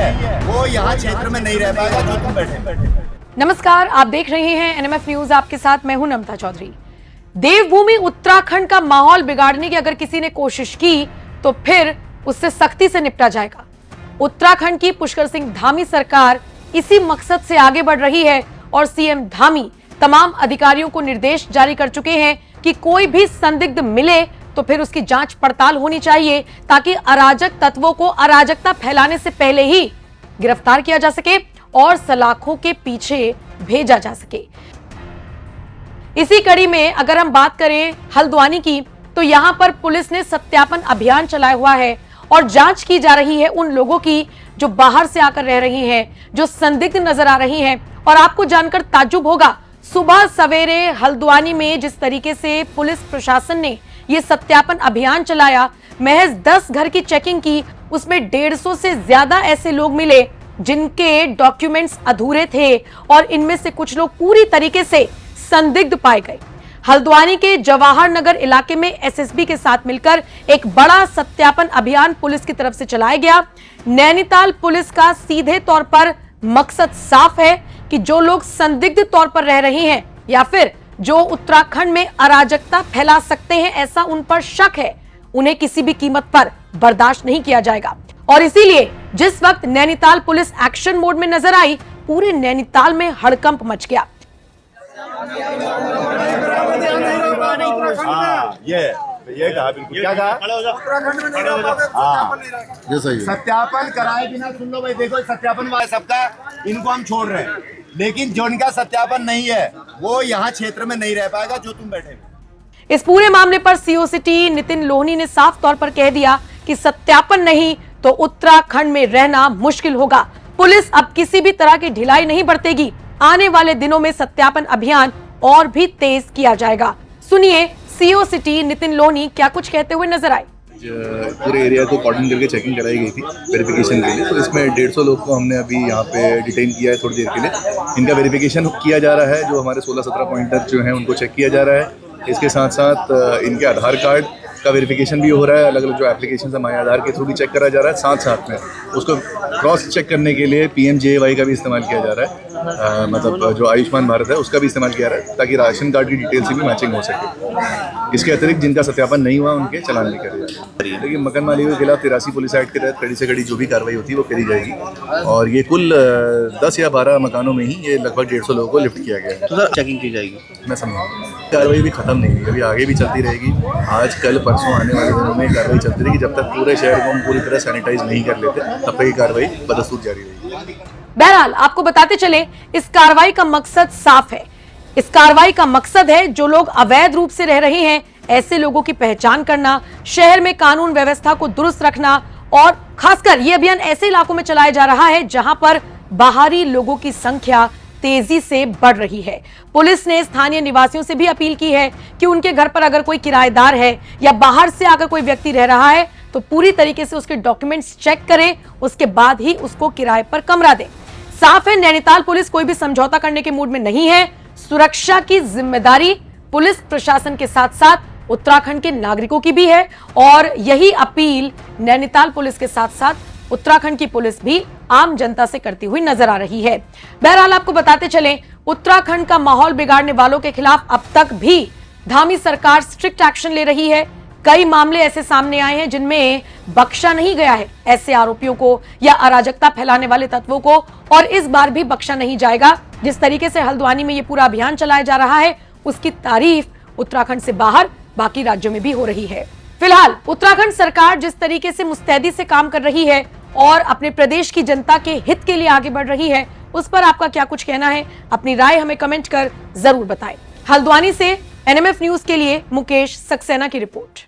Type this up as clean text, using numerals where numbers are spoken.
है वो यहाँ क्षेत्र में नहीं रह पाएगा जो तुम बैठे। नमस्कार, आप देख रहे हैं एनएमएफ न्यूज। आपके साथ मैं हूं नमता चौधरी। देवभूमि उत्तराखंड का माहौल बिगाड़ने की अगर किसी ने कोशिश की तो फिर उससे सख्ती से निपटा जाएगा। उत्तराखंड की पुष्कर सिंह धामी सरकार इसी मकसद से आगे बढ़ रही है और सीएम धामी तमाम अधिकारियों को निर्देश जारी कर चुके हैं कि कोई भी संदिग्ध मिले तो फिर उसकी जांच पड़ताल होनी चाहिए ताकि अराजक तत्वों को अराजकता फैलाने से पहले ही गिरफ्तार किया जा सके और सलाखों के पीछे भेजा जा सके। इसी कड़ी में अगर हम बात करें हल्द्वानी की, तो यहां पर पुलिस ने सत्यापन अभियान चलाया हुआ है और जांच की जा रही है उन लोगों की जो बाहर से आकर रह रही हैं, जो संदिग्ध नजर आ रही हैं। और आपको जानकर ताज्जुब होगा, सुबह सवेरे हल्द्वानी में जिस तरीके से पुलिस प्रशासन ने ये सत्यापन अभियान चलाया, महज 10 घर की चेकिंग की, उसमें 150 से ज्यादा ऐसे लोग मिले जिनके डॉक्यूमेंट्स अधूरे थे और इनमें से कुछ लोग पूरी तरीके से संदिग्ध पाए गए। हल्द्वानी के जवाहर नगर इलाके में एसएसबी के साथ मिलकर एक बड़ा सत्यापन अभियान पुलिस की तरफ से चलाया गया। नैनीताल पुलिस का सीधे तौर पर मकसद साफ है कि जो लोग संदिग्ध तौर पर रह रहे हैं या फिर जो उत्तराखंड में अराजकता फैला सकते हैं, ऐसा उन पर शक है, उन्हें किसी भी कीमत पर बर्दाश्त नहीं किया जाएगा। और इसीलिए जिस वक्त नैनीताल पुलिस एक्शन मोड में नजर आई, पूरे नैनीताल में हड़कंप मच गया। ये कहा बिल्कुल, क्या कहा? सत्यापन कराए बिना, सुन लो भाई, देखो सत्यापन वाले सबका इनको हम छोड़ रहे हैं, लेकिन जो इनका सत्यापन नहीं है वो यहाँ क्षेत्र में नहीं रह पाएगा जो तुम बैठे। इस पूरे मामले पर सीओ सिटी नितिन लोहनी ने साफ तौर पर कह दिया कि सत्यापन नहीं तो उत्तराखंड में रहना मुश्किल होगा। पुलिस अब किसी भी तरह की ढिलाई नहीं बरतेगी। आने वाले दिनों में सत्यापन अभियान और भी तेज किया जाएगा। सुनिए सीओ सिटी नितिन लोहनी क्या कुछ कहते हुए नजर आए। पूरे एरिया को कॉर्डन करके चेकिंग कराई गई थी वेरिफिकेशन के लिए, तो इसमें 150 लोग को हमने अभी यहाँ पे डिटेन किया है थोड़ी देर के लिए। इनका वेरिफिकेशन किया जा रहा है, जो हमारे 16-17 पॉइंटर जो हैं उनको चेक किया जा रहा है। इसके साथ साथ इनके आधार कार्ड का वेरिफिकेशन भी हो रहा है, अलग अलग जो एप्लीकेशन है माई आधार के थ्रू भी चेक करा जा रहा है। साथ साथ में उसको क्रॉस चेक करने के लिए PMJAY का भी इस्तेमाल किया जा रहा है, मतलब जो आयुष्मान भारत है उसका भी इस्तेमाल किया जा रहा है, ताकि राशन कार्ड की डिटेल से भी मैचिंग हो सके। इसके अतिरिक्त जिनका सत्यापन नहीं हुआ उनके चालान भी करे जा रहे हैं। लेकिन मकान मालिकों के खिलाफ 83 पुलिस एक्ट के तहत कड़ी से कड़ी जो भी कार्रवाई होती है वो करी जाएगी। और ये कुल 10 या 12 मकानों में ही ये लगभग 150 लोगों को लिफ्ट किया गया है। तो सर चेकिंग की जाएगी, मैं समझा कार्रवाई भी खत्म नहीं हुई, अभी आगे भी चलती रहेगी। आज कल परसों आने वाले दिनों में कार्रवाई चलती रहेगी, जब तक पूरे शहर को हम पूरी तरह सैनिटाइज नहीं कर लेते तब तक ये कार्रवाई बदस्तूर जारी रहेगी। बहरहाल आपको बताते चले, इस कार्रवाई का मकसद साफ है। इस कार्रवाई का मकसद है जो लोग अवैध रूप से रह रहे हैं ऐसे लोगों की पहचान करना, शहर में कानून व्यवस्था को दुरुस्त रखना और खासकर ये अभियान ऐसे इलाकों में चलाया जा रहा है जहां पर बाहरी लोगों की संख्या तेजी से बढ़ रही है। पुलिस ने स्थानीय निवासियों से भी अपील की है कि उनके घर पर अगर कोई किराएदार है या बाहर से आकर कोई व्यक्ति रह रहा है तो पूरी तरीके से उसके डॉक्यूमेंट्स चेक करें, उसके बाद ही उसको किराए पर कमरा दें। साफ है, नैनीताल पुलिस कोई भी समझौता करने के मूड में नहीं है। सुरक्षा की जिम्मेदारी पुलिस प्रशासन के साथ साथ उत्तराखंड के नागरिकों की भी है और यही अपील नैनीताल पुलिस के साथ साथ उत्तराखंड की पुलिस भी आम जनता से करती हुई नजर आ रही है। बहरहाल आपको बताते चलें, उत्तराखंड का माहौल बिगाड़ने वालों के खिलाफ अब तक भी धामी सरकार स्ट्रिक्ट एक्शन ले रही है। कई मामले ऐसे सामने आए हैं जिनमें बख्शा नहीं गया है ऐसे आरोपियों को या अराजकता फैलाने वाले तत्वों को, और इस बार भी बख्शा नहीं जाएगा। जिस तरीके से हल्द्वानी में ये पूरा अभियान चलाया जा रहा है उसकी तारीफ उत्तराखंड से बाहर बाकी राज्यों में भी हो रही है। फिलहाल उत्तराखंड सरकार जिस तरीके से मुस्तैदी से काम कर रही है और अपने प्रदेश की जनता के हित के लिए आगे बढ़ रही है, उस पर आपका क्या कुछ कहना है? अपनी राय हमें कमेंट कर जरूर बताएं। हल्द्वानी से एनएमएफ न्यूज के लिए मुकेश सक्सेना की रिपोर्ट।